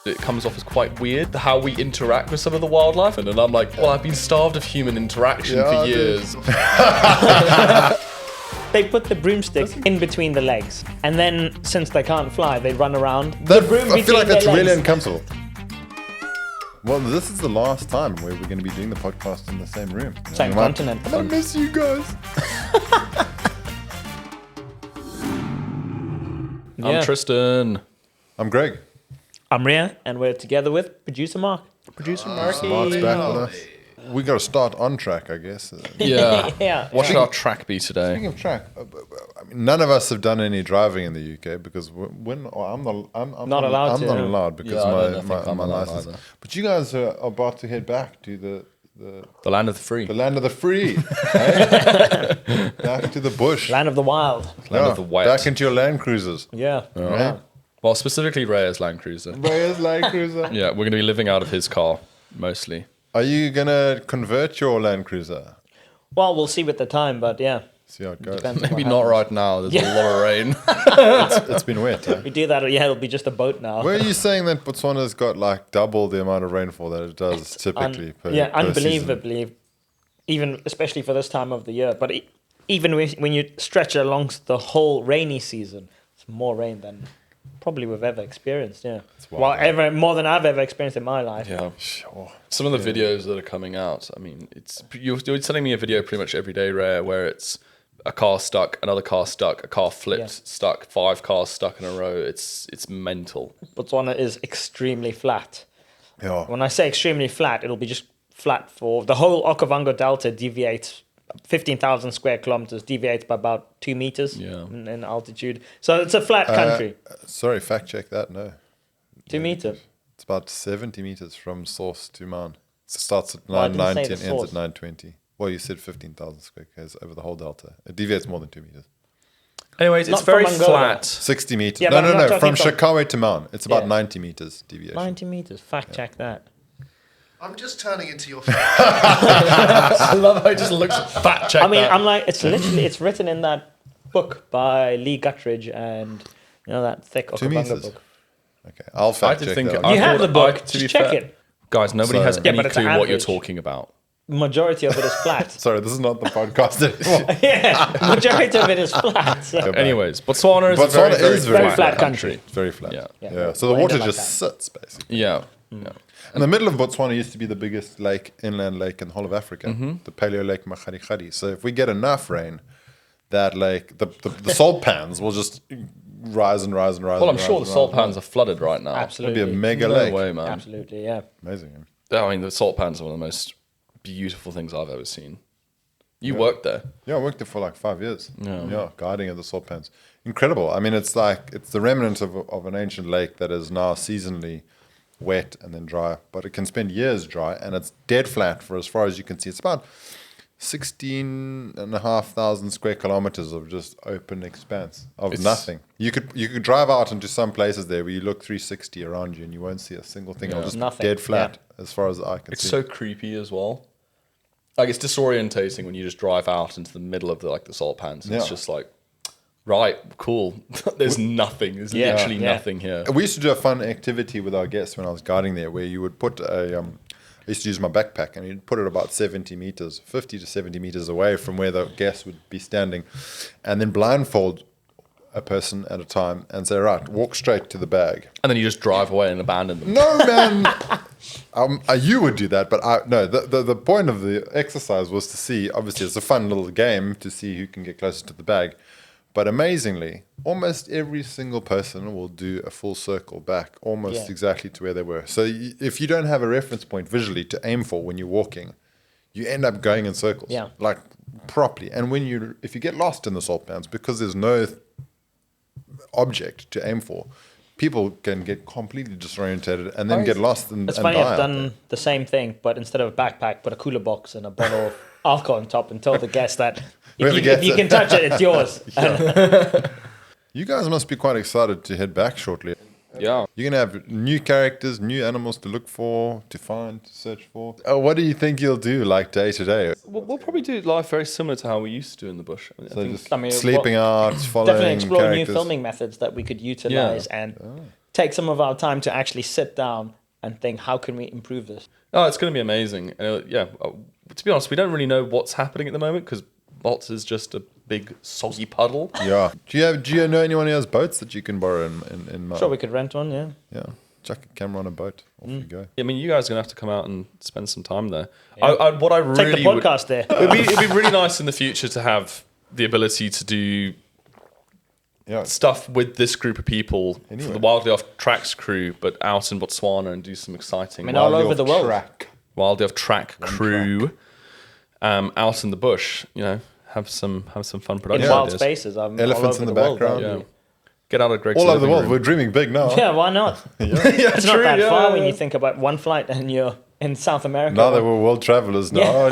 It comes off as quite weird how we interact with some of the wildlife. And then I'm like, well, I've been starved of human interaction for years. They put the broomstick in between the legs, and then since they can't fly, they run around. I feel like that's really uncomfortable. Well, this is the last time where we're going to be doing the podcast in the same room. Same continent. I miss you guys. I'm Tristan. I'm Greg. I'm Rea, and we're together with producer Mark. Producer Marky. Mark's back with us. We got to start on track, I guess. Yeah. Yeah. What should our track be today? Speaking of track, I mean, none of us have done any driving in the UK because I'm not allowed because my license. Either. But you guys are about to head back to The land of the free. the land of the free, eh? Back to the bush, Land of the wild. Land of the wet. back into your Land Cruisers. Yeah. Right? Well, specifically Rea's Land Cruiser. Reyes Land Cruiser. Yeah, we're going to be living out of his car, mostly. Are you gonna convert your Land Cruiser? Well, we'll see with the time, but yeah. See how it goes. Depends on Maybe what not happens. right now. There's a lot of rain. It's been wet. Huh? We do that, yeah, it'll be just a boat now. Where are you saying that Botswana's got like double the amount of rainfall that it does typically? Per season? Unbelievably. Even especially for this time of the year. But even when you stretch it along the whole rainy season, it's more rain than probably we've ever experienced. Yeah. wild, More than I've ever experienced in my life. Yeah. Sure. Some of the videos that are coming out, I mean, you're sending me a video pretty much every day, Rare, where it's a car stuck, another car stuck, a car flipped, stuck, 5 cars stuck in a row. It's mental. Botswana is extremely flat. Yeah. When I say extremely flat, it'll be just flat for the whole Okavango Delta deviates 15,000 square kilometers, deviates by about 2 meters in altitude. So it's a flat country. Sorry, fact check that. No. 2 meters. It's about 70 meters from source to mine. It starts at Well, I didn't say 990 and the ends source. at 920. Well, you said 15,000 square k's over the whole delta. It deviates more than 2 meters. Anyways, Not it's very from Angola. flat. 60 meters. Yeah, no, but I'm not no. From talking Shakawe to Mount, it's about Yeah. 90 meters deviation. 90 meters. Fact check that. I'm just turning into your fact. I love how it just looks fat check. I mean, I'm like, it's literally, it's written in that book by Lee Guttridge and, that thick 2 Okavango meters. book. Okay, I'll fact check that. You have the book, to be just check fair, it. Guys, nobody So- has Yeah, any but it's clue what you're average. talking about. Majority of it is flat. Sorry, this is not the podcast anymore. Yeah, majority of it is flat. So. Anyways, Botswana is Botswana a very, is very, very flat country. It's very flat. Yeah. Yeah. So the We'll water end it like just that. sits, basically. Yeah. And the middle of Botswana used to be the biggest inland lake in the whole of Africa, the Paleo Lake Makgadikgadi. So if we get enough rain, that lake, the salt pans will just rise and rise and rise. Well, I'm and sure rise the and salt rise. pans are flooded right now. It'd Absolutely. be a mega No lake. way, man. Absolutely, yeah. Amazing. I mean, the salt pans are one of the most beautiful things I've ever seen. You worked there. Yeah, I worked there for like 5 years. Yeah, guiding at the salt pans. Incredible. I mean, it's the remnant of an ancient lake that is now seasonally wet and then dry, but it can spend years dry, and it's dead flat for as far as you can see. It's about 16,500 square kilometers of just open expanse of nothing. You could drive out into some places there where you look 360 around you and you won't see a single thing. It'll just Nothing. dead flat as far as the eye can It's see. so creepy as well. Like, it's disorientating when you just drive out into the middle of the salt pans. And It's Yeah. just like, right, cool. There's nothing. There's literally nothing here. We used to do a fun activity with our guests when I was guiding there, where you would put I used to use my backpack, and you'd put it about 70 meters, 50 to 70 meters away from where the guests would be standing, and then blindfold a person at a time and say, right, walk straight to the bag. And then you just drive away and abandon them. No, man. You would do that, but no. The point of the exercise was to see. Obviously, it's a fun little game to see who can get closer to the bag. But amazingly, almost every single person will do a full circle back, almost exactly to where they were. So if you don't have a reference point visually to aim for when you're walking, you end up going in circles, like properly. And if you get lost in the salt pans, because there's no object to aim for, people can get completely disorientated and then get lost and It's funny, die I've out done there. the same thing, but instead of a backpack, put a cooler box and a bottle of alcohol on top and told the guest that if you can touch it, it's yours. You guys must be quite excited to head back shortly. Yeah. You're going to have new characters, new animals to look for, to find, to search for. What do you think you'll do, like day to day? We'll probably do life very similar to how we used to do in the bush. I think Just I mean, sleeping out, following Definitely explore characters. new filming methods that we could utilize and take some of our time to actually sit down and think, how can we improve this? Oh, it's going to be amazing. To be honest, we don't really know what's happening at the moment because Bots is just a big soggy puddle. Yeah. Do you know anyone who has boats that you can borrow in Sure, we could rent one, yeah. Yeah. Chuck a camera on a boat. Off you go. I mean, you guys are going to have to come out and spend some time there. Yeah. What I really Take the podcast there. It'd be really nice in the future to have the ability to do stuff with this group of people for the Wildly Off Tracks crew, but out in Botswana and do some exciting. All over the world. Wildly Off Track crew, out in the bush. Have some fun production. In wild ideas. spaces. Elephants in the background. Yeah. Get out of Greg's all over the living world. room. We're dreaming big now. Yeah, why not? It's not true, that yeah, far yeah. when you think about one flight and you're in South America. Now that we're world travelers now.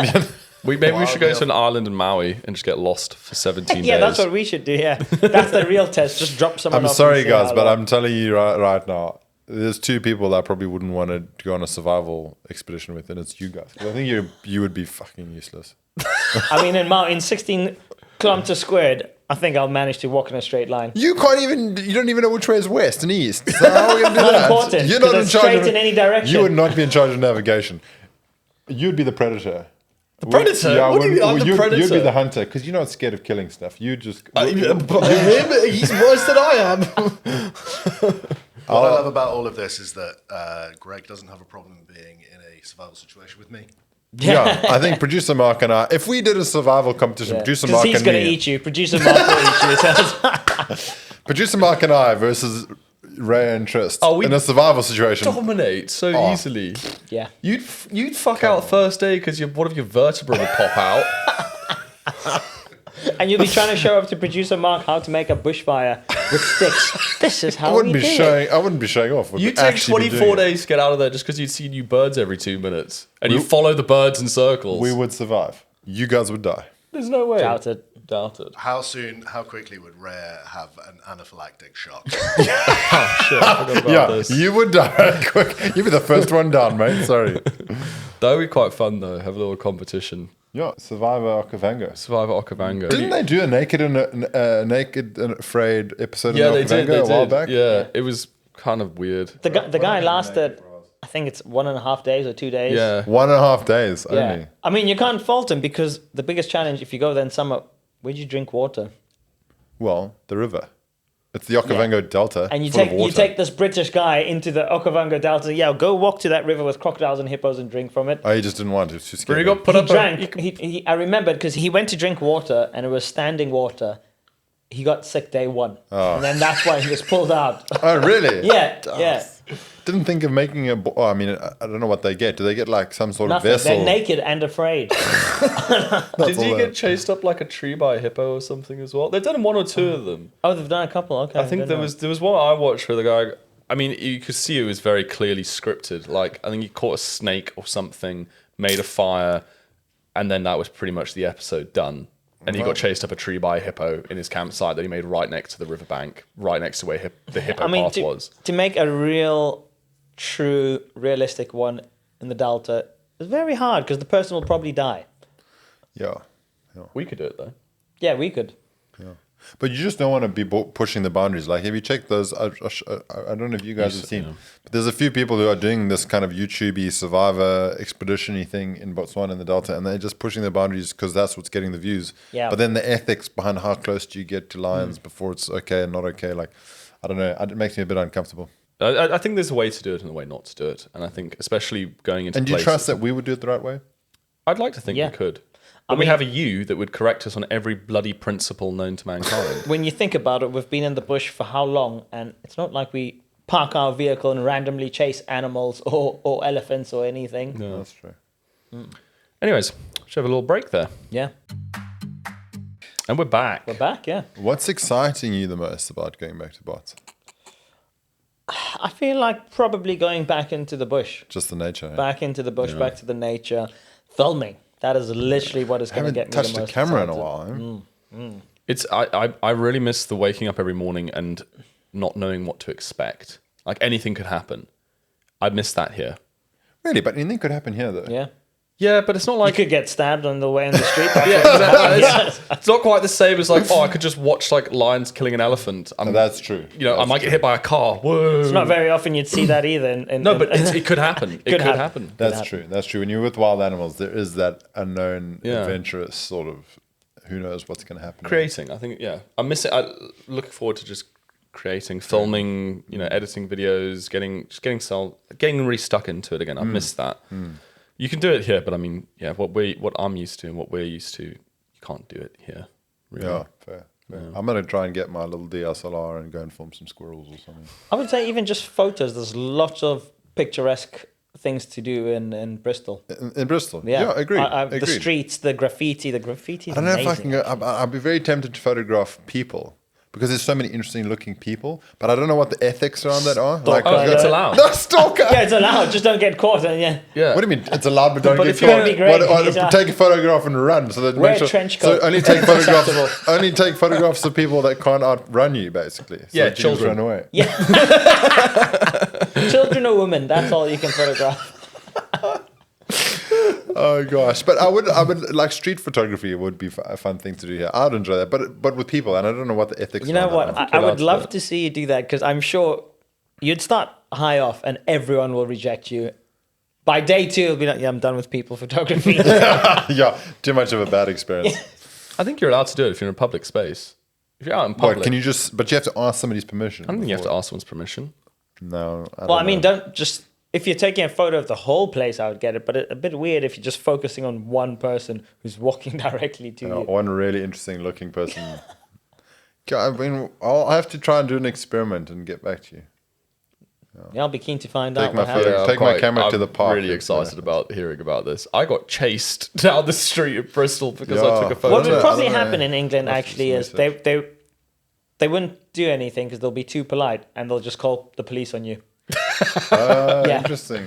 Maybe we should go to an island in Maui and just get lost for 17 days. Yeah, that's what we should do, yeah. That's the real test. Just drop someone I'm off. sorry, and say guys, but hello. I'm telling you right now, there's two people that I probably wouldn't want to go on a survival expedition with, and it's you guys. 'Cause I think you would be fucking useless. I mean, in 16 kilometers squared, I think I'll manage to walk in a straight line. You don't even know which way is west and east. So how are we going to do Not that? important, You're not 'cause in it's charge straight of, in any direction. You would not be in charge of navigation. You'd be the predator. The predator? Yeah, What do you mean I'm the You'd be predator? the hunter because you're not scared of killing stuff. You just. He's worse than I am. What I love about all of this is that Greg doesn't have a problem being in a survival situation with me. Yeah, I think producer Mark and I, if we did a survival competition, producer Because Mark he's and going to me, eat you. Producer Mark will eat you. producer Mark and I versus Rea and Trist in a survival situation. Dominate so easily. Yeah. You'd fuck out first day because one of your vertebrae would pop out. And you'll be trying to show up to producer Mark how to make a bushfire with sticks. This is how I wouldn't we be do showing. it. I wouldn't be showing off. We'd You take actually be 24 doing it. days to get out of there just because you'd see new birds every 2 minutes. And you follow the birds in circles. We would survive. You guys would die. There's no way. Doubt it. How quickly would Rea have an anaphylactic shock? Shit, I forgot about Yeah, this. you would die quick. You'd be the first one down, mate. Sorry. That would be quite fun though. Have a little competition. Yeah, Survivor Okavango. Survivor Okavango. Didn't they do a naked and afraid episode Yeah, of they Okavango did. They a while did. back? Yeah, it was kind of weird. The guy lasted, I think it's 1.5 days or 2 days. Yeah. 1.5 days Yeah. only. I mean, you can't fault him because the biggest challenge, if you go there in summer, where'd you drink water? Well, the river. It's the Okavango Delta. And you full of take water. this British guy into the Okavango Delta. Yeah, go walk to that river with crocodiles and hippos and drink from it. Oh, he just didn't want to. It's just But he scary. got put He up. drank. I remember because he went to drink water and it was standing water. He got sick day one, and then that's why he was pulled out. Oh, really? Yeah, yeah. Didn't think of making a. I mean, I don't know what they get. Do they get like some sort Nothing. of vessel? They're naked and afraid. Did all he that. get chased up like a tree by a hippo or something as well? They've done one or two of them. Oh, they've done a couple. Okay. I think there was one I watched where the guy. I mean, you could see it was very clearly scripted. Like I think he caught a snake or something, made a fire, and then that was pretty much the episode done. And he got chased up a tree by a hippo in his campsite that he made right next to the riverbank, right next to where the hippo path was. To make a real, true, realistic one in the Delta is very hard because the person will probably die. Yeah. We could do it though. Yeah, we could. But you just don't want to be pushing the boundaries. Like, have you checked those? I don't know if you guys have seen, but there's a few people who are doing this kind of YouTube-y survivor expedition-y thing in Botswana and the Delta, and they're just pushing the boundaries because that's what's getting the views. Yeah. But then the ethics behind how close do you get to lions before it's okay and not okay, like, I don't know. It makes me a bit uncomfortable. I think there's a way to do it and a way not to do it. And I think especially going into And do you places, trust that we would do it the right way? I'd like to think Yeah. we could. But we have a you that would correct us on every bloody principle known to mankind. When you think about it, we've been in the bush for how long? And it's not like we park our vehicle and randomly chase animals or elephants or anything. No. That's true. Anyways, should have a little break there. Yeah. And we're back. We're back, yeah. What's exciting you the most about going back to Bots? I feel like probably going back into the bush. Just the nature. Back into the bush, back to the nature. Filming. That is literally what is I going to haven't get me touched the a most camera in a excited. while. It's I really miss the waking up every morning and not knowing what to expect. Like anything could happen. I miss that here. Really, but anything could happen here, though. Yeah. Yeah, but it's not You like could get stabbed on the way in the street. it's not quite the same as like, oh, I could just watch like lions killing an elephant. That's true. You know, I might get hit by a car. Whoa! It's not very often you'd see that either. No, but it could happen. It could happen. That's true. That's true. When you're with wild animals, there is that unknown, adventurous sort of. Who knows what's going to happen? Creating, I think, yeah. I miss it. I look forward to just creating, filming, you know, editing videos, getting really stuck into it again. I miss that. You can do it here, but I mean, yeah, what I'm used to and what we're used to, you can't do it here. Really. Yeah, fair. I'm going to try and get my little DSLR and go and film some squirrels or something. I would say even just photos. There's lots of picturesque things to do in Bristol. In Bristol? Yeah, agreed. The streets, the graffiti. The graffiti is I don't know amazing. if I can go. I'd be very tempted to photograph people. Because there's so many interesting looking people, but I don't know what the ethics around that are. It's allowed. No, stalker. Yeah, it's allowed. Just don't get caught. And Yeah. What do you mean? It's allowed, but don't But get if you want to be great, caught. Take a photograph and run. So that Wear make a sure, trench so coat. only take photographs. Only take photographs of people that can't outrun you, basically. So Yeah, that you just children. run away. Yeah. Children or women, that's all you can photograph. Oh gosh, but I would like street photography would be a fun thing to do here. I'd enjoy that, but with people, and I don't know what the ethics. You know around what? that I are. would love to see you do that because I'm sure you'd start high off and everyone will reject you. By day 2, it'll be like, yeah, I'm done with people photography. Yeah, too much of a bad experience. I think you're allowed to do it if you're in a public space. If you're out in public, What, can you just? But you have to ask somebody's permission. I don't think you have to ask someone's permission. No. Well, I mean, don't just... If you're taking a photo of the whole place, I would get it. But a bit weird if you're just focusing on one person who's walking directly to you. One really interesting looking person. I mean, I'll have to try and do an experiment and get back to you. Yeah, I'll be keen to find Take out my what happened. photo. Take my camera to the park. I'm really excited about hearing about this. I got chased down the street of Bristol because I Yeah. took a photo. What would I probably don't know. happen in England Must actually have is some they wouldn't do anything because they'll be too polite and they'll just call the police on you. Yeah. Interesting.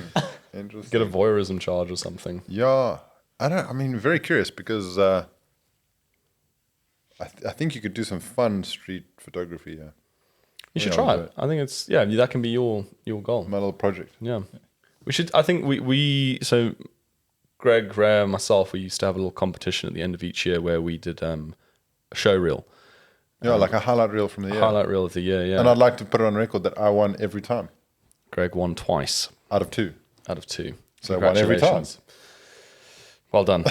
Get a voyeurism charge or something. Yeah, I mean, very curious because I think you could do some fun street photography. Yeah, You should Yeah, try I'll do it. I think it's that can be your goal. my little project. Yeah, we should. I think we so Greg, Rea, and myself, we used to have a little competition at the end of each year where we did a show reel, Yeah, like a highlight reel from the year. highlight reel of the year. Yeah, And I'd like to put it on record that I won every time Greg won twice out of 2. out of 2. So I won every time. Congratulations. Well done.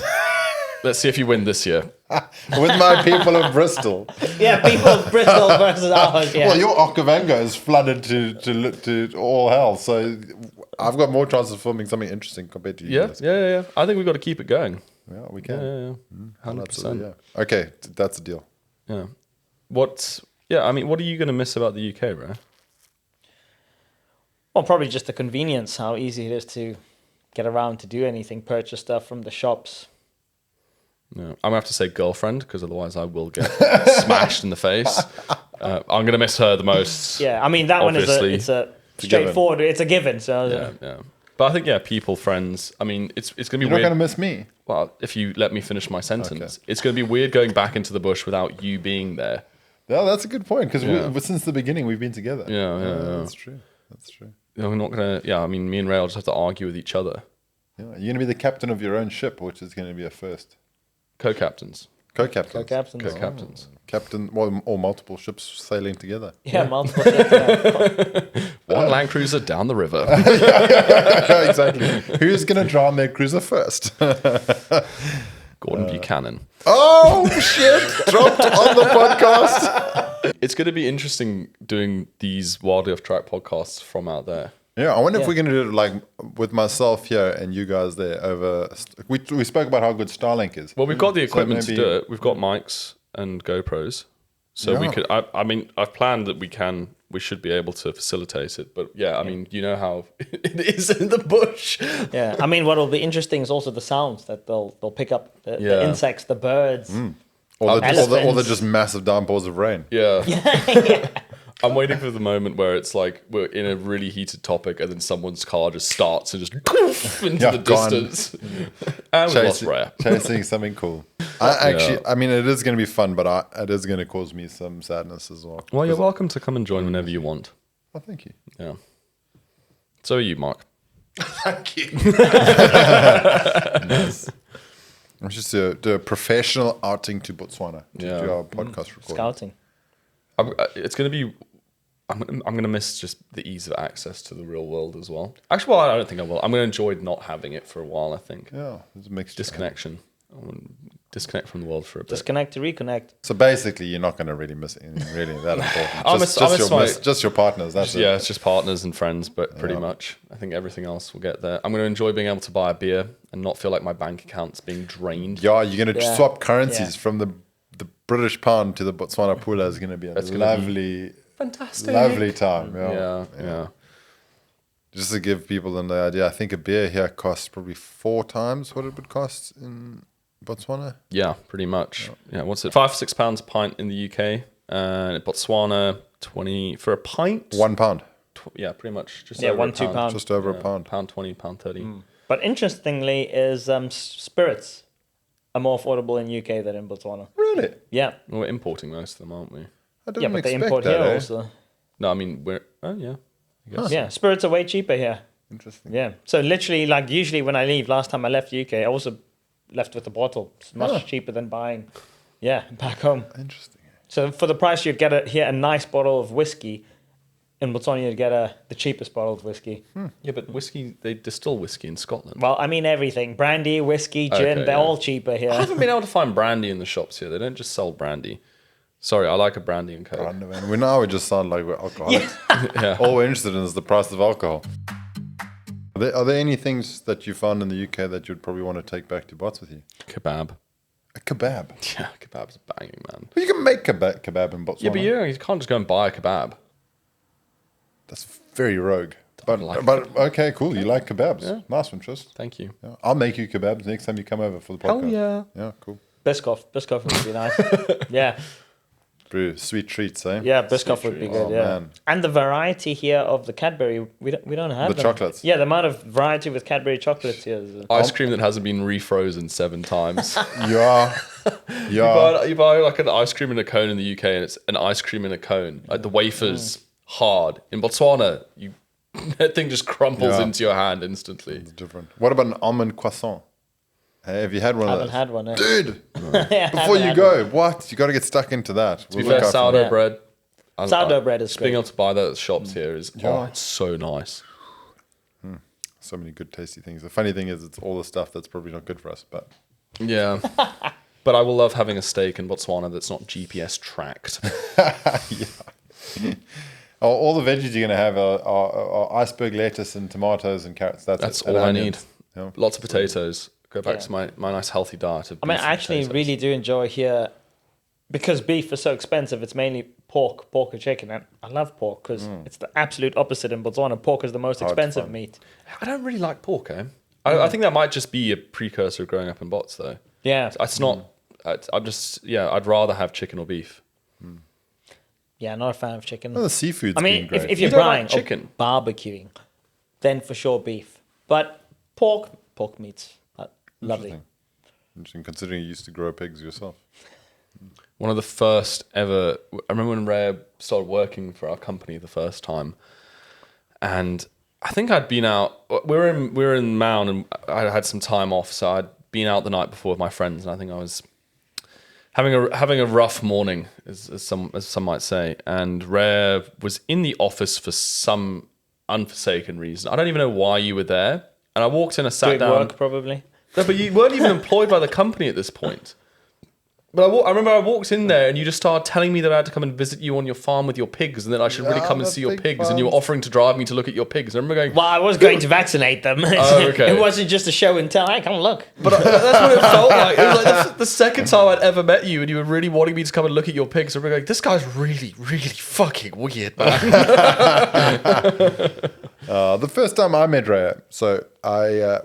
Let's see if you win this year. With my people of Bristol. Yeah, people of Bristol versus ours. Yeah. Well, your Okavango is flooded to all hell, so I've got more chance of filming something interesting compared to you. Yeah, guys. yeah. I think we've got to keep it going. Yeah, we can. Yeah. 100%. Absolutely, yeah. Okay, that's a deal. Yeah. What are you going to miss about the UK, Ray? Well, probably just the convenience, how easy it is to get around to do anything, purchase stuff from the shops. No, I'm going to have to say girlfriend because otherwise I will get smashed in the face. I'm going to miss her the most. Yeah, I mean, that Obviously. one is a straightforward, it's a given. So Yeah. But I think, people, friends. I mean, it's going to be You're not weird. going to miss me. Well, if you let me finish my sentence, Okay. it's going to be weird going back into the bush without you being there. Yeah, that's a good point because Yeah. since the beginning we've been together. Yeah. That's true. That's true. We're not going to. Yeah, I mean, me and Ray will just have to argue with each other. Yeah, you're going to be the captain of your own ship, which is going to be a first. Co-captains. Co-captains. Co-captains. Co-captains. Captain, or multiple ships sailing together. Yeah, multiple ships, yeah. One Land Cruiser down the river. Yeah, exactly. Who's going to drown their cruiser first? Gordon Buchanan. Oh, shit. Dropped on the podcast. It's going to be interesting doing these Wildly Off Track podcasts from out there. Yeah, I wonder if Yeah. we're going to do it like with myself here and you guys there over. We spoke about how good Starlink is. Well, we've got the So equipment to maybe- do it. We've got mics and GoPros. So we Yeah. could, I mean, I've planned that we should be able to facilitate it. But yeah, I mean, you know how it is in the bush. Yeah, I mean, what will be interesting is also the sounds that they'll pick up, the Yeah. insects, the birds. Or the Elephants. just massive downpours of rain. Yeah. I'm waiting for the moment where it's like we're in a really heated topic and then someone's car just starts and just poof into Yeah, the gone. distance. And we lost Rea. Chasing something cool. I mean, it is going to be fun, but it is going to cause me some sadness as well. Well, you're welcome to come and join whenever you want. Oh, thank you. Yeah. So are you, Mark. Thank you. I'm just do a professional outing to Botswana to do our podcast recording. Scouting. It's going to be. I'm going to miss just the ease of access to the real world as well. Actually, well, I don't think I will. I'm going to enjoy not having it for a while. I think. Yeah, there's a mixture. Disconnection. I want to disconnect from the world for a bit. Disconnect to reconnect. So basically, you're not going to really miss anything really that important. Just your partners. That's it. Yeah, it's just partners and friends, but pretty much. I think everything else will get there. I'm going to enjoy being able to buy a beer and not feel like my bank account's being drained. Yeah, you're going to swap currencies from the British pound to the Botswana pula. Is going to be Fantastic. Lovely time. Yeah. Just to give people an idea, I think a beer here costs probably 4 times what it would cost in Botswana. Yeah, pretty much. Yeah, what's it? £5-6 a pint in the UK, and in Botswana 20 for a pint. £1. Yeah, pretty much. Just Yeah, over a £1-2 pound. Just over a pound. £1.20, £1.30. But interestingly, is spirits are more affordable in UK than in Botswana. Really? Yeah. Well, we're importing most of them, aren't we? I didn't Yeah, but they expect import that, here eh? also. No, I mean we're. Oh yeah. I guess. Yeah, spirits are way cheaper here. Interesting. Yeah. So literally, like usually when I leave, last time I left UK, I also left with a bottle. It's much cheaper than buying. Yeah, back home. Interesting. So for the price you'd get a nice bottle of whiskey. In Botswana, you'd get the cheapest bottle of whiskey. Yeah, but whiskey, they distill whiskey in Scotland. Well, I mean everything. Brandy, whiskey, gin, they're all cheaper here. I haven't been able to find brandy in the shops here. They don't just sell brandy. Sorry, I like a brandy and coke. I know, man. We just sound like we're alcoholics. All we're interested in is the price of alcohol. Are there any things that you found in the UK that you'd probably want to take back to Bots with you? Kebab. A kebab? Yeah, kebab's banging, man. Well, you can make kebab in Botswana. Yeah, but you can't just go and buy a kebab. That's very rogue. But okay, cool. You like kebabs. Yeah. Nice one, Trist. Thank you. Yeah. I'll make you kebabs next time you come over for the podcast. Oh, yeah. Yeah, cool. Biscoff would be nice. Yeah. Brew, sweet treats, eh? Yeah, Biscoff would be good. Oh, yeah, man. and the variety here of the Cadbury, we don't have The them. chocolates. Yeah, the amount of variety with Cadbury chocolates here. Ice cream that hasn't been refrozen 7 times. Yeah. You buy like an ice cream in a cone in the UK, and it's an ice cream in a cone. Like the wafer's hard. In Botswana, that thing just crumples into your hand instantly. It's different. What about an almond croissant? Hey, have you had one of those? I haven't had one. Dude, Yeah, before you go, what? You got to get stuck into that. To be fair, sourdough Yeah. bread. Sourdough bread is being great. able to buy that at shops here is it's so nice. So many good, tasty things. The funny thing is, it's all the stuff that's probably not good for us. But Yeah. But I will love having a steak in Botswana that's not GPS tracked. all the veggies you're going to have are iceberg lettuce and tomatoes and carrots. That's it. all And I onions. need. Yeah. Lots of potatoes. Go back to my nice healthy diet of I mean, beef I and actually potatoes. really do enjoy here because beef is so expensive. It's mainly pork or chicken, and I love pork because it's the absolute opposite in Botswana. Pork is the most expensive find. meat. I don't really like pork, eh? I think that might just be a precursor of growing up in Bots, though. Yeah, It's not. I'd rather have chicken or beef. yeah, not a fan of chicken. Well, the seafood's I been mean, great. if you're You don't buying like chicken? barbecuing, then for sure beef. But pork meats, lovely. Interesting, considering you used to grow pigs yourself. One of the first ever. I remember when Rea started working for our company the first time, and I think I'd been out. We were in Maun, and I had some time off, so I'd been out the night before with my friends, and I think I was having a rough morning, as some might say. And Rea was in the office for some unforsaken reason. I don't even know why you were there. And I walked in and sat Doing down. work probably. No, but you weren't even employed by the company at this point. But I remember I walked in there and you just started telling me that I had to come and visit you on your farm with your pigs and that I should really come and the see your pig pigs. And you were farms. offering to drive me to look at your pigs. I remember going, Well, I was going to vaccinate them. Oh, okay. It wasn't just a show and tell. Hey, come look. but that's what it felt like. It was like the second time I'd ever met you and you were really wanting me to come and look at your pigs. I remember going, this guy's really, really fucking weird, man. The first time I met Rea, so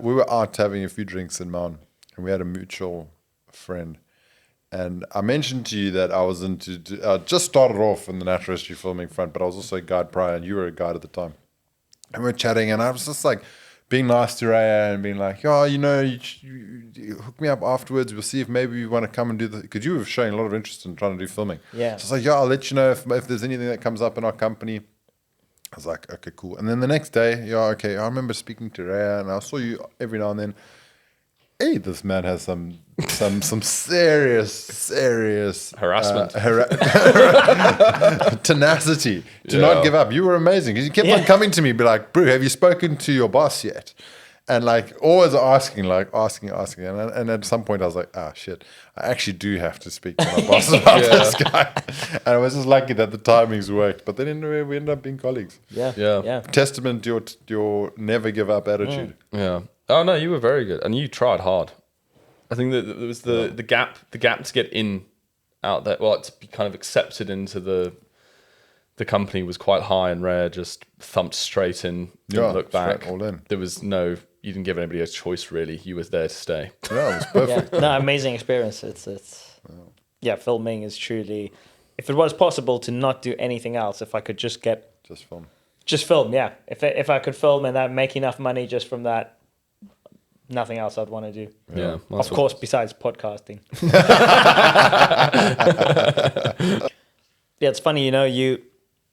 we were out having a few drinks in Maun, and we had a mutual friend. And I mentioned to you that I was just started off in the natural history filming front, but I was also a guide prior, and you were a guide at the time. And we were chatting, and I was just like being nice to Rea and being like, oh, you hook me up afterwards. We'll see if maybe you want to come and do the, because you were showing a lot of interest in trying to do filming. Yeah. So I was like, yeah, I'll let you know if there's anything that comes up in our company. I was like, okay, cool. And then the next day, yeah, okay, I remember speaking to Rea, and I saw you every now and then. Hey, this man has some serious harassment, tenacity to not give up. You were amazing because you kept on coming to me, be like, "Bro, have you spoken to your boss yet?" And like always asking, and at some point I was like, "Ah, shit, I actually do have to speak to my boss about this guy." And I was just lucky that the timings worked. But then anyway, we ended up being colleagues. Yeah. Testament to your never give up attitude. Yeah. Oh no, you were very good, and you tried hard. I think that there was the gap to get in out there. Well, to be kind of accepted into the company was quite high, and Rea just thumped straight in. Didn't look back. All in. There was you didn't give anybody a choice really. You were there to stay. Yeah, it was perfect. No, amazing experience. It's filming is truly. If it was possible to not do anything else, if I could just film. Just film, yeah. If I could film and then make enough money just from that. Nothing else I'd want to do. Yeah. Of course, besides podcasting. It's funny,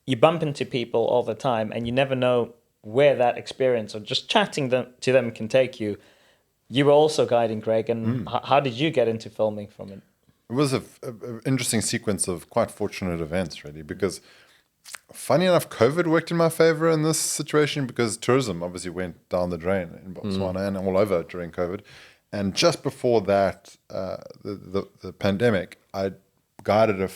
you bump into people all the time and you never know where that experience or just chatting to them can take you. You were also guiding Greg, and how did you get into filming from it? It was an interesting sequence of quite fortunate events, really, because funny enough, COVID worked in my favor in this situation because tourism obviously went down the drain in Botswana and all over during COVID. And just before that, the pandemic, I guided a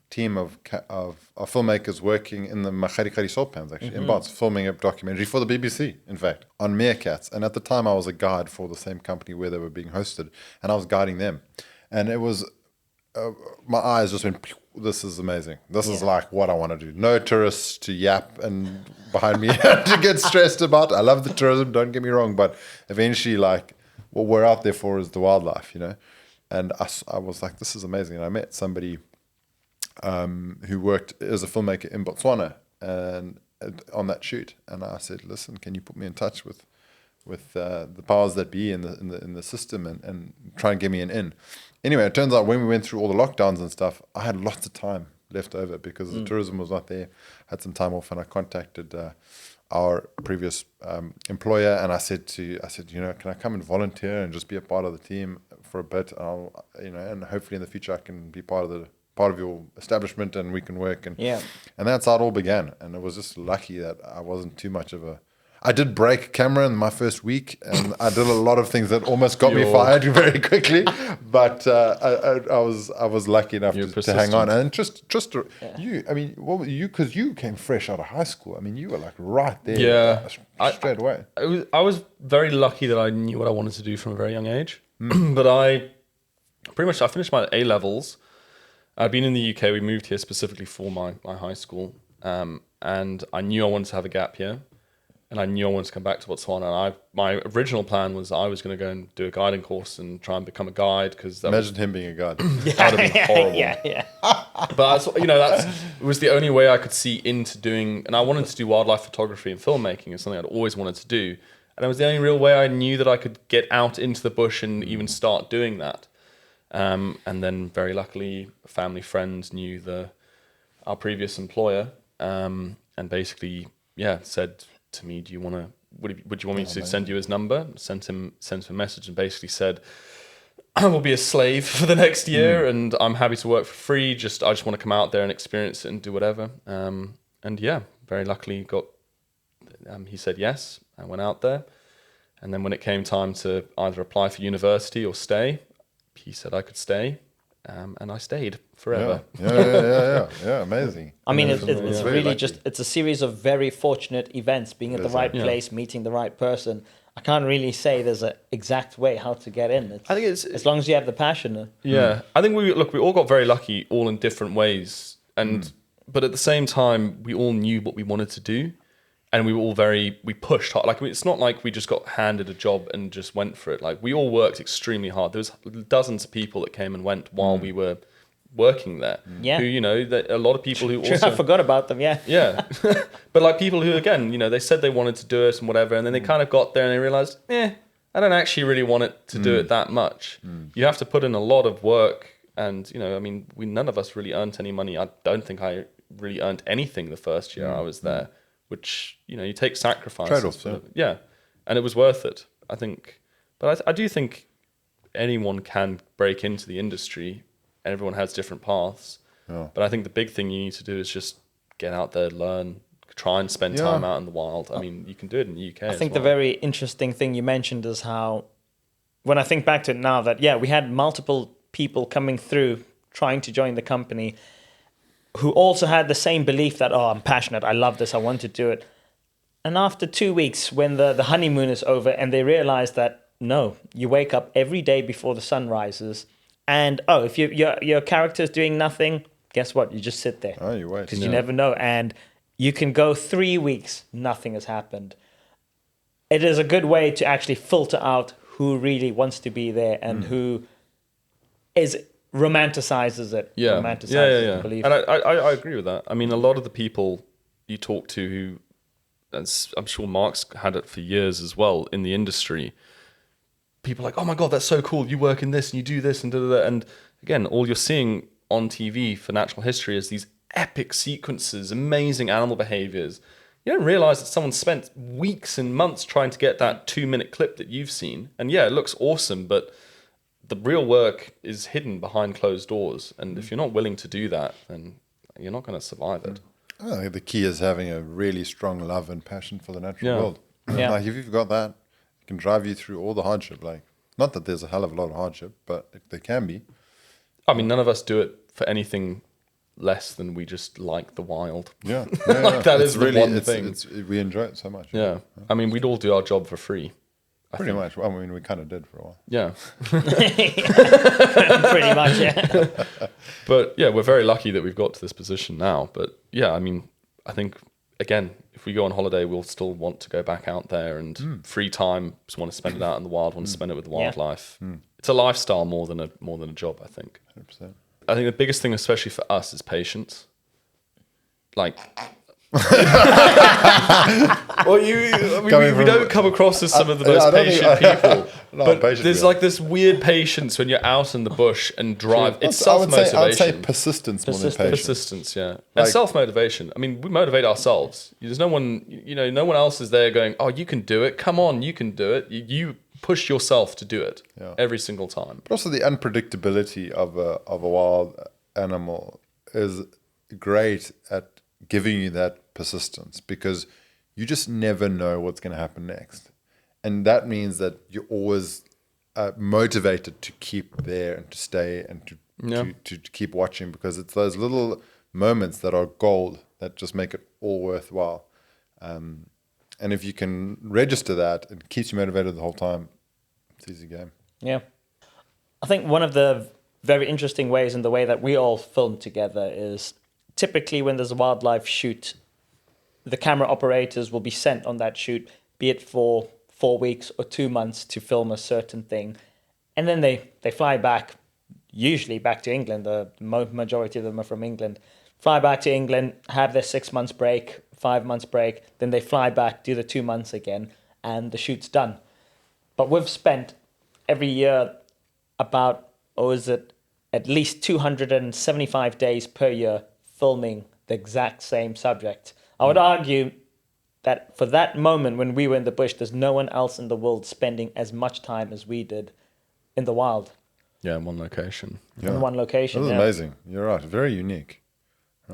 team of filmmakers working in the Makharikari salt pans, actually, in Bots, filming a documentary for the BBC, in fact, on meerkats. And at the time, I was a guide for the same company where they were being hosted, and I was guiding them. And it was... my eyes just went, this is amazing. This is like what I want to do. No tourists to yap and behind me to get stressed about. I love the tourism, don't get me wrong, but eventually like what we're out there for is the wildlife, And I was like, this is amazing. And I met somebody who worked as a filmmaker in Botswana and on that shoot. And I said, listen, can you put me in touch with the powers that be in the system and try and get me an in. Anyway, it turns out when we went through all the lockdowns and stuff, I had lots of time left over because the tourism was not there. I had some time off, and I contacted our previous employer, and I said, can I come and volunteer and just be a part of the team for a bit? And hopefully in the future I can be part of your establishment and we can work. And that's how it all began. And it was just lucky that I wasn't too much of a... I did break camera in my first week, and I did a lot of things that almost got me fired very quickly. But I was lucky enough to hang on. And just you, I mean, what you? Because you came fresh out of high school. I mean, you were like right there, straight away. I was very lucky that I knew what I wanted to do from a very young age. But I finished my A levels. I'd been in the UK. We moved here specifically for my high school, and I knew I wanted to have a gap here. And I knew I wanted to come back to Botswana. And my original plan was I was going to go and do a guiding course and try and become a guide. Because imagine him being a guide. That would have been horrible. Yeah. But that was the only way I could see into doing. And I wanted to do wildlife photography and filmmaking. It's something I'd always wanted to do. And it was the only real way I knew that I could get out into the bush and even start doing that. And then very luckily, a family friend knew our previous employer, and basically, said to me, "Do you want to? Would you want me to send you his number?" Sent him a message and basically said, "I will be a slave for the next year, and I'm happy to work for free. I just want to come out there and experience it and do whatever." Very luckily got. He said yes. I went out there, and then when it came time to either apply for university or stay, he said I could stay. And I stayed forever. Yeah, amazing. I mean, it's really it's a series of very fortunate events, being at the right place, meeting the right person. I can't really say there's an exact way how to get in. I think it's as long as you have the passion. I think we all got very lucky, all in different ways, but at the same time, we all knew what we wanted to do. And we were all we pushed hard. Like, it's not like we just got handed a job and just went for it. Like, we all worked extremely hard. There was dozens of people that came and went while we were working there. Yeah. Who, a lot of people who also... I forgot about them, yeah. Yeah. But like people who, again, they said they wanted to do it and whatever, and then they kind of got there and they realized, I don't actually really want it to do it that much. You have to put in a lot of work. And, none of us really earned any money. I don't think I really earned anything the first year I was there. which, you take sacrifices. Trade-offs, for yeah. And it was worth it, I think. But I do think anyone can break into the industry. Everyone has different paths. Yeah. But I think the big thing you need to do is just get out there, learn, try and spend time out in the wild. I mean, you can do it in the UK. I think the very interesting thing you mentioned is how, when I think back to it now, that we had multiple people coming through trying to join the company who also had the same belief that, I'm passionate, I love this, I want to do it. And after 2 weeks, when the honeymoon is over and they realize that, no, you wake up every day before the sun rises, and if your character's doing nothing, guess what? You just sit there. Oh, you wait. Because you never know. And you can go 3 weeks, nothing has happened. It is a good way to actually filter out who really wants to be there and who romanticizes it. Romanticizes the belief. And I agree with that. I mean, a lot of the people you talk to who, as I'm sure Mark's had it for years as well in the industry, people are like, oh my God, that's so cool. You work in this and you do this and da-da-da. And again, all you're seeing on TV for natural history is these epic sequences, amazing animal behaviors. You don't realize that someone spent weeks and months trying to get that 2-minute clip that you've seen. And yeah, it looks awesome, but the real work is hidden behind closed doors. And if you're not willing to do that, then you're not going to survive it. I think the key is having a really strong love and passion for the natural world. Yeah. Like if you've got that, it can drive you through all the hardship. Like, not that there's a hell of a lot of hardship, but there can be. I mean, none of us do it for anything less than we just like the wild. Yeah. Like that is really the one thing. We enjoy it so much. Yeah. I mean, we'd all do our job for free. Pretty much. Well, I mean, we kind of did for a while. Yeah. Pretty much, yeah. But yeah, we're very lucky that we've got to this position now. But yeah, I mean, I think, again, if we go on holiday, we'll still want to go back out there and free time, just want to spend it out in the wild, want to spend it with the wildlife. It's a lifestyle more than a job, I think. 100%. I think the biggest thing, especially for us, is patience. Like, well, we don't come across as some of the most patient people. But there's like this weird patience when you're out in the bush and drive. It's self-motivation. I would say persistence more than patience. Persistence, yeah. And self-motivation. I mean, we motivate ourselves. There's no one, no one else is there going, oh, you can do it. Come on, you can do it. You push yourself to do it every single time. But also the unpredictability of a wild animal is great at giving you that persistence, because you just never know what's going to happen next. And that means that you're always motivated to keep there and to stay and to keep watching, because it's those little moments that are gold that just make it all worthwhile. And if you can register that, it keeps you motivated the whole time. It's an easy game. Yeah. I think one of the very interesting ways in the way that we all film together is typically when there's a wildlife shoot, the camera operators will be sent on that shoot, be it for 4 weeks or 2 months to film a certain thing. And then they fly back, usually back to England. The majority of them are from England. Fly back to England, have their 6 months break, 5 months break. Then they fly back, do the 2 months again, and the shoot's done. But we've spent every year about, at least 275 days per year filming the exact same subject. I would argue that for that moment when we were in the bush, there's no one else in the world spending as much time as we did in the wild. Yeah, in one location. Yeah. In one location. That was amazing. You're right. Very unique.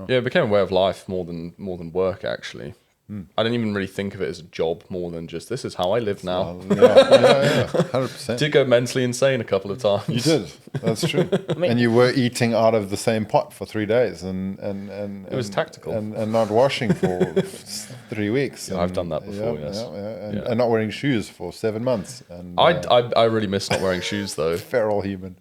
Yeah, it became a way of life more than work, actually. I didn't even really think of it as a job more than just, this is how I live now. 100%. Did go mentally insane a couple of times. You did. That's true. And you were eating out of the same pot for 3 days, and it was tactical, and not washing for 3 weeks. Yeah, I've done that before. Yes, and not wearing shoes for 7 months. And I really miss not wearing shoes though. Feral human.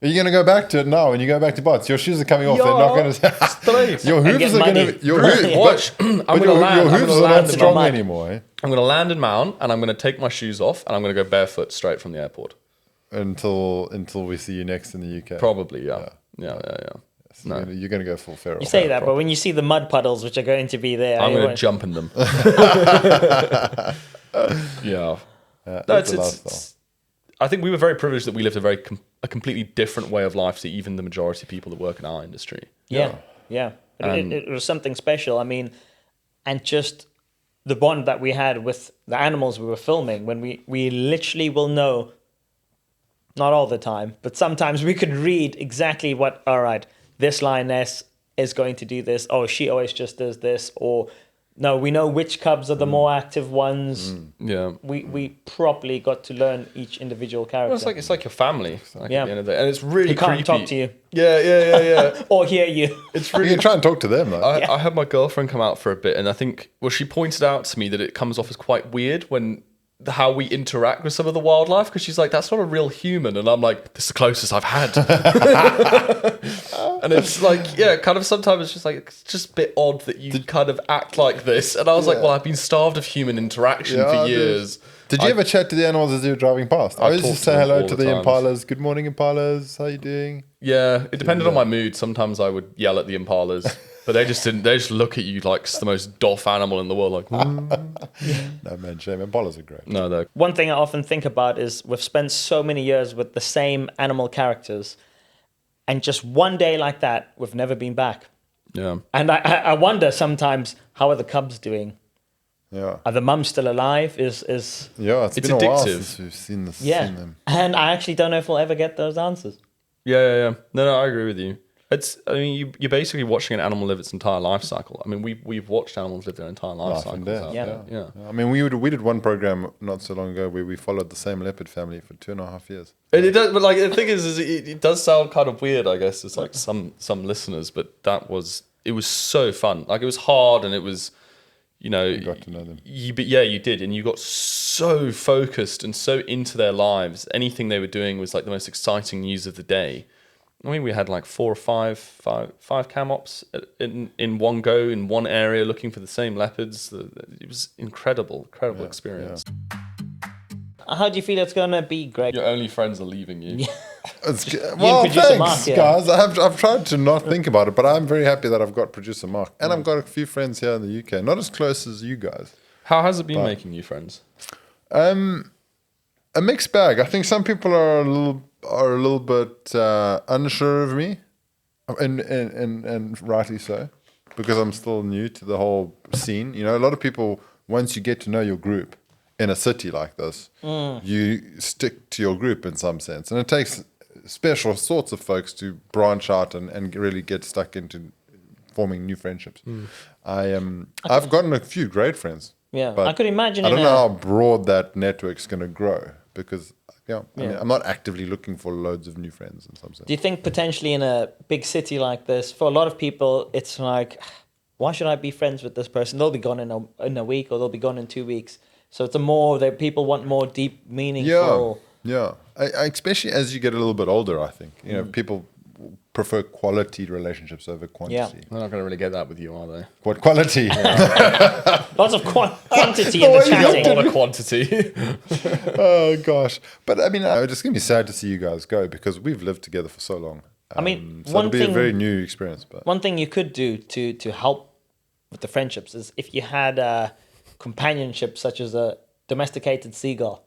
Are you going to go back to it now when you go back to Bots? Your shoes are coming off. They're not going to. Your hooves are going to. Watch. I'm going to land. Your hooves are not strong anymore. Eh? I'm going to land in Mount, and I'm going to take my shoes off, and I'm going to go barefoot straight from the airport. Until we see you next in the UK. Probably, yeah. So no. You're going to go full feral. You say that, but when you see the mud puddles which are going to be there, I'm going to jump in them. Yeah. It's I think we were very privileged that we lived a completely different way of life to even the majority of people that work in our industry. Yeah. It was something special. I mean, and just the bond that we had with the animals we were filming, when we literally will know, not all the time, but sometimes we could read exactly what, all right, this lioness is going to do this. Oh, she always just does this. Or no, we know which cubs are the more active ones. Yeah. We properly got to learn each individual character. Well, it's like your family. Like Yeah. At the end of the day. And it's really Who can't creepy. talk to you. Yeah. Or hear you. It's You really. can try and talk to them, though. I had my girlfriend come out for a bit, and I think, well, she pointed out to me that it comes off as quite weird when how we interact with some of the wildlife, because she's like, that's not a real human, and I'm like, this is the closest I've had. And it's like, yeah, kind of sometimes it's just a bit odd that you kind of act like this, and I was like, well, I've been starved of human interaction for years. Did you ever chat to the animals as you were driving past? I always talked just to say them hello all to the the times. impalas. Good morning, impalas. How you doing? Yeah, it depended on my mood. Sometimes I would yell at the impalas, but they just didn't. They just look at you like it's the most doff animal in the world. Like, No, man, shame. Impalas are great. no, they're One thing I often think about is we've spent so many years with the same animal characters, and just one day like that, we've never been back. yeah. And I wonder sometimes, how are the cubs doing? Yeah. Are the mums still alive? Is Yeah, it's It's been a while addictive. since we've seen this. yeah. Seen them. And I actually don't know if we'll ever get those answers. Yeah. No, I agree with you. I mean, you're basically watching an animal live its entire life cycle. I mean, we've watched animals live their entire life Life cycle. and death. Yeah. I mean, we did one program not so long ago where we followed the same leopard family for 2.5 years. And it does, but like the thing is it does sound kind of weird, I guess. It's like some listeners, but it was so fun. Like it was hard, and it was, you know, You got to know them. you did, and you got so focused and so into their lives. Anything they were doing was like the most exciting news of the day. I mean, we had like 4 or 5 cam ops in one go in one area, looking for the same leopards. It was incredible experience. How do you feel it's going to be, Greg? Your only friends are leaving you. Well, producer thanks, Mark, yeah. guys. I've tried to not think about it, but I'm very happy that I've got producer Mark, and I've got a few friends here in the UK. Not as close as you guys. How has it been making new friends? A mixed bag. I think some people are a little bit unsure of me, and rightly so, because I'm still new to the whole scene. You know, a lot of people, once you get to know your group in a city like this, you stick to your group in some sense, and it takes special sorts of folks to branch out and really get stuck into forming new friendships. I've gotten a few great friends. Yeah, but I could imagine I don't in know a- how broad that network's going to grow because I mean, Yeah. I'm not actively looking for loads of new friends in some sense. Do you think potentially in a big city like this, for a lot of people, it's like, why should I be friends with this person? They'll be gone in a week, or they'll be gone in 2 weeks. So it's that people want more deep, meaningful. Yeah. I especially as you get a little bit older, I think people prefer quality relationships over quantity. They're not going to really get that with you, are they? What quality? Lots of quantity in the chatting. A lot of quantity. Oh gosh! But I mean, it's just gonna be sad to see you guys go because we've lived together for so long. I mean, so one it'll be thing- a very new experience. But One thing you could do to help with the friendships is if you had a companionship such as a domesticated seagull.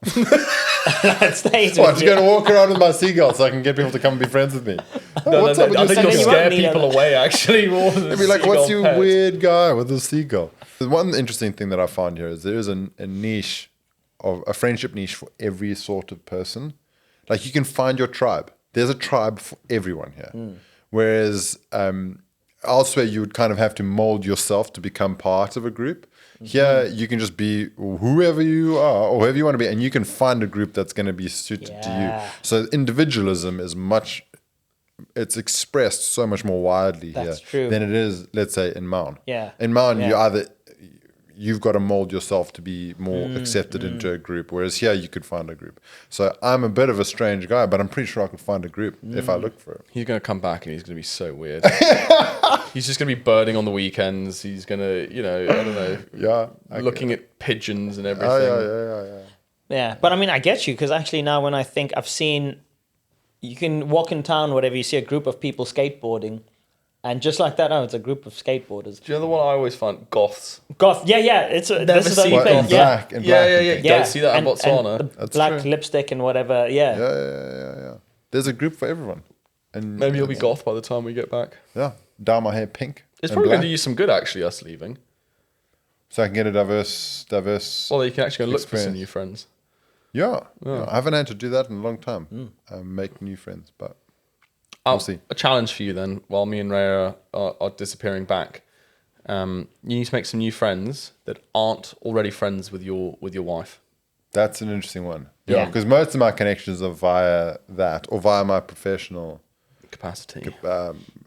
That stays what? with You're you. gonna walk around with my seagull so I can get people to come and be friends with me? What's up with I your think And you'll then you seagull? scare won't need people a- away, actually. More than They'd be like, "What's your pet." weird guy with a seagull?" The one interesting thing that I found here is there is a niche of a friendship niche for every sort of person. Like you can find your tribe. There's a tribe for everyone here. Whereas elsewhere, you would kind of have to mold yourself to become part of a group. Here, you can just be whoever you are or whoever you want to be, and you can find a group that's going to be suited to you. Yeah. So individualism is it's expressed so much more widely That's here true. than it is, let's say, in Maun. Yeah. In Maun, Yeah. you've got to mold yourself to be more accepted into a group, whereas here you could find a group. So I'm a bit of a strange guy, but I'm pretty sure I could find a group if I looked for it. He's going to come back and he's going to be so weird. He's just going to be birding on the weekends. He's going to, I don't know, Yeah. looking at pigeons and everything. Oh, yeah. Yeah, but I mean, I get you because actually now when I think I've seen, you can walk in town, whatever, you see a group of people skateboarding, and just like that, it's a group of skateboarders. Do you know the one I always find? Goths. Goth, yeah, this is the seen only What, thing, in yeah. black, in Yeah, black yeah, and yeah. things. You don't see that in and Botswana. the That's black true. lipstick and whatever, yeah. Yeah. There's a group for everyone. And Maybe he'll be goth by the time we get back. Yeah. Dye my hair pink. It's and probably going black. to do you some good, actually, us leaving. so I can get a diverse. Well, you can actually go look for some experience. new friends. Yeah. I haven't had to do that in a long time. Make new friends, but We'll see. A challenge for you then, while me and Rea are disappearing back. You need to make some new friends that aren't already friends with your wife. That's an interesting one. Yeah. Because most of my connections are via that or via my professional Capacity.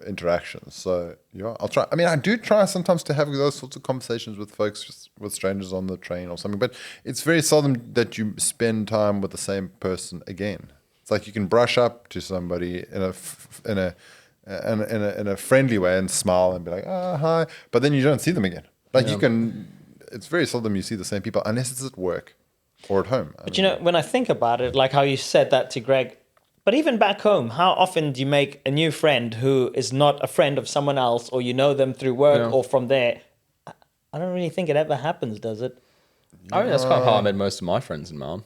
interactions. So yeah, I'll try. I mean, I do try sometimes to have those sorts of conversations with folks, just with strangers on the train or something. But it's very seldom that you spend time with the same person again. It's like you can brush up to somebody in a friendly way and smile and be like, "Oh, hi," but then you don't see them again. Like you can. It's very seldom you see the same people unless it's at work or at home. But you know, when I think about it, like how you said that to Greg, but even back home, how often do you make a new friend who is not a friend of someone else, or you know them through work or from there? I don't really think it ever happens, does it? I mean, that's kind of how I made most of my friends in Malm.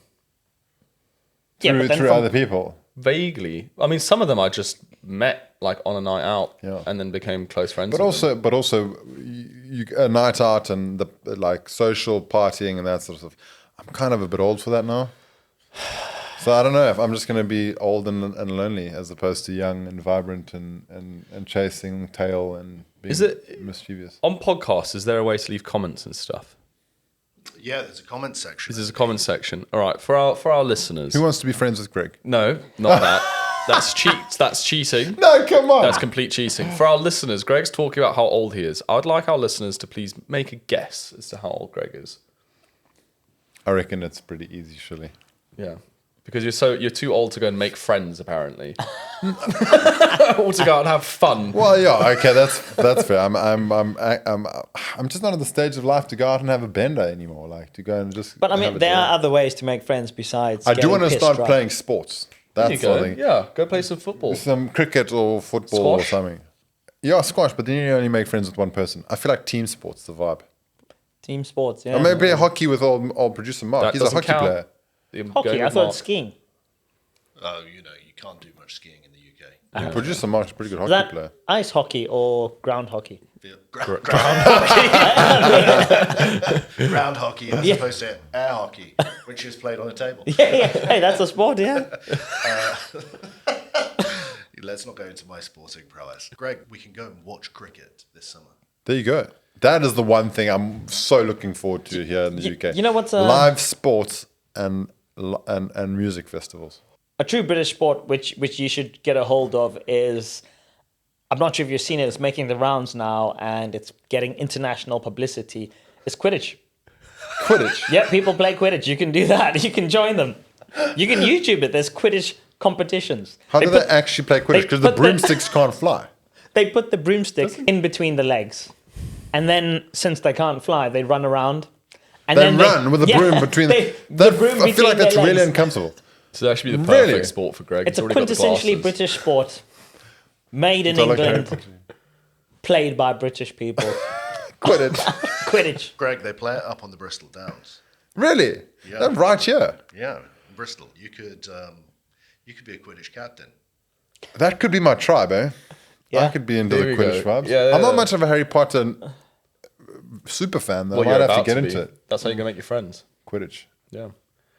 Through then other people. Vaguely. I mean, some of them I just met like on a night out and then became close friends. But also, you a night out and the like social partying and that sort of stuff. I'm kind of a bit old for that now. So I don't know if I'm just going to be old and lonely as opposed to young and vibrant and chasing tail and being mischievous. On podcasts, is there a way to leave comments and stuff? Yeah, there's a comment section. There's a comment section. All right, for our listeners. Who wants to be friends with Greg? No, not that. That's That's cheating. No, come on. That's complete cheating. For our listeners, Greg's talking about how old he is. I would like our listeners to please make a guess as to how old Greg is. I reckon it's pretty easy, surely. Yeah, because you're too old to go and make friends, apparently. Or to go out and have fun. Well, yeah, okay, that's fair. I'm just not at the stage of life to go out and have a bender anymore. Like to go and just. But I mean, there are other ways to make friends besides. I do want to getting start pissed playing sports. That's There you something. go. Yeah, go play some football. Some cricket or football or Squash? something. Yeah, squash, but then you only make friends with one person. I feel like team sports the vibe. Team sports, yeah. Or maybe hockey with old producer Mark. That He's a doesn't hockey count. player. Hockey, I thought it's skiing. Oh, you can't do much skiing in the UK. Producer Mark's a pretty good Is hockey that player. ice hockey or ground hockey? Yeah. Ground hockey as opposed to air hockey, which is played on a table. Yeah. Hey, that's a sport, yeah. Let's not go into my sporting prowess. Greg, we can go and watch cricket this summer. There you go. That is the one thing I'm so looking forward to here in the UK. You know what's live sports and music festivals. a true British sport which you should get a hold of is, I'm not sure if you've seen it, it's making the rounds now and it's getting international publicity. It's Quidditch. Quidditch. Yeah, people play Quidditch. You can do that. You can join them. You can YouTube it. There's Quidditch competitions. How do they actually play Quidditch? Because the put the- broomsticks can't fly. They put the broomstick in between the legs. And then, since they can't fly, they run around. And They then run with the broom between. the broom I feel like between that's their really legs. uncomfortable. So that should be the perfect Really? sport for Greg. It's a He's already got the quintessentially glasses. British sport, made in It's like Harry England, Potter. played by British people. Quidditch. Quidditch. Greg, they play it up on the Bristol Downs. Really? Yeah. They're right here. Yeah, in Bristol. You could be a Quidditch captain. That could be my tribe, eh? Yeah. I could be into There the we Quidditch go. vibes. Yeah, I'm not yeah. much of a Harry Potter super fan, though. Well, I might you're have to about get be. into it. That's how you're gonna make your friends. Quidditch. Yeah.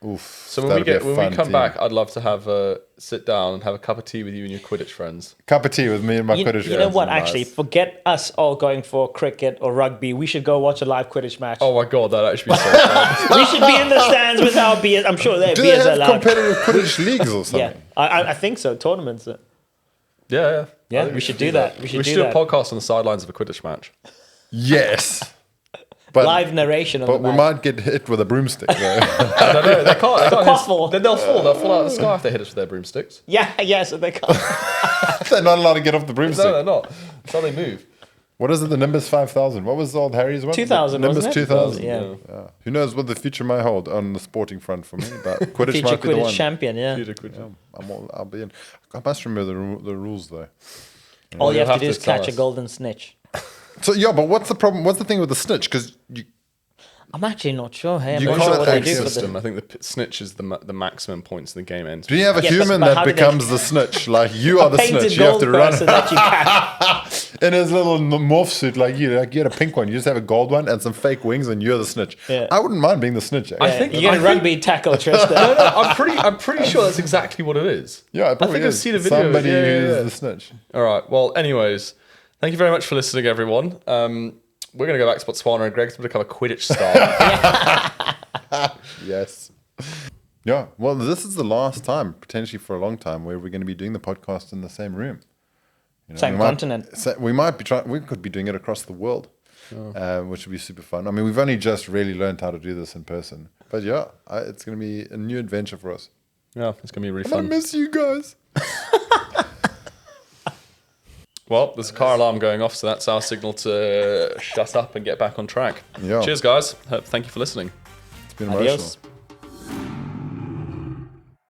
Oof. So when that'd be a we fun come team. back, I'd love to have sit down and have a cup of tea with you and your Quidditch friends. Cup of tea with me and my You, Quidditch you know friends. what, Nice. actually, forget us all going for cricket or rugby. We should go watch a live Quidditch match. Oh my god, that'd actually be so fun. We should be in the stands with our beers. I'm sure their Do they beers are have loud. competitive Quidditch leagues or something? Yeah, I think so. Tournaments. Yeah. Yeah, I think we should do that. We should do do a that. podcast on the sidelines of a Quidditch match. Yes. But, Live narration of but the we match. might get hit with a broomstick, though. I don't know. They can't. They can't Quaffle. then they'll fall. They'll fall out of the sky if they hit us with their broomsticks. Yeah, so they can't. They're not allowed to get off the broomstick. No, they're not. That's how they move. What is it? The Nimbus 5000. What was old Harry's one? 2000, Nimbus wasn't it? 2000. Yeah. Yeah. Who knows what the future may hold on the sporting front for me? But Quidditch Future might be the Quidditch one. champion, yeah. I'll be in. I must remember the rules though. All you You'll have to do have is to tell catch a us. golden snitch. So yeah, but what's the problem? What's the thing with the snitch? Because I'm actually not sure. Hey, I'm You not can't sure what they access do for system. the... I think the snitch is the maximum points the game ends. Do you have a Yeah, but human how that do they- becomes the snitch? Like you are the Painted snitch. You have gold to run person that you catch. in his little morph suit, like you get a pink one. You just have a gold one and some fake wings, and you're the snitch. Yeah. I wouldn't mind being the snitch. Actually. I think- You're going to rugby tackle Tristan. No, I'm pretty sure that's exactly what it is. Yeah, it I probably think I've is. seen a video. Somebody Yeah, who's yeah, yeah. the snitch. All right. Well, anyways, thank you very much for listening, everyone. We're going to go back to Botswana, and Greg's going to become a Quidditch star. Yes. Yeah. Well, this is the last time, potentially for a long time, where we're going to be doing the podcast in the same room. You know, Same we might- continent. We might be trying. We could be doing it across the world, which would be super fun. I mean, we've only just really learned how to do this in person, but yeah, it's going to be a new adventure for us. Yeah, it's going to be really I fun. miss you guys. Well, there's a car alarm going off, so that's our signal to shut up and get back on track. Yeah. Cheers, guys. Thank you for listening. It's been emotional. Adios.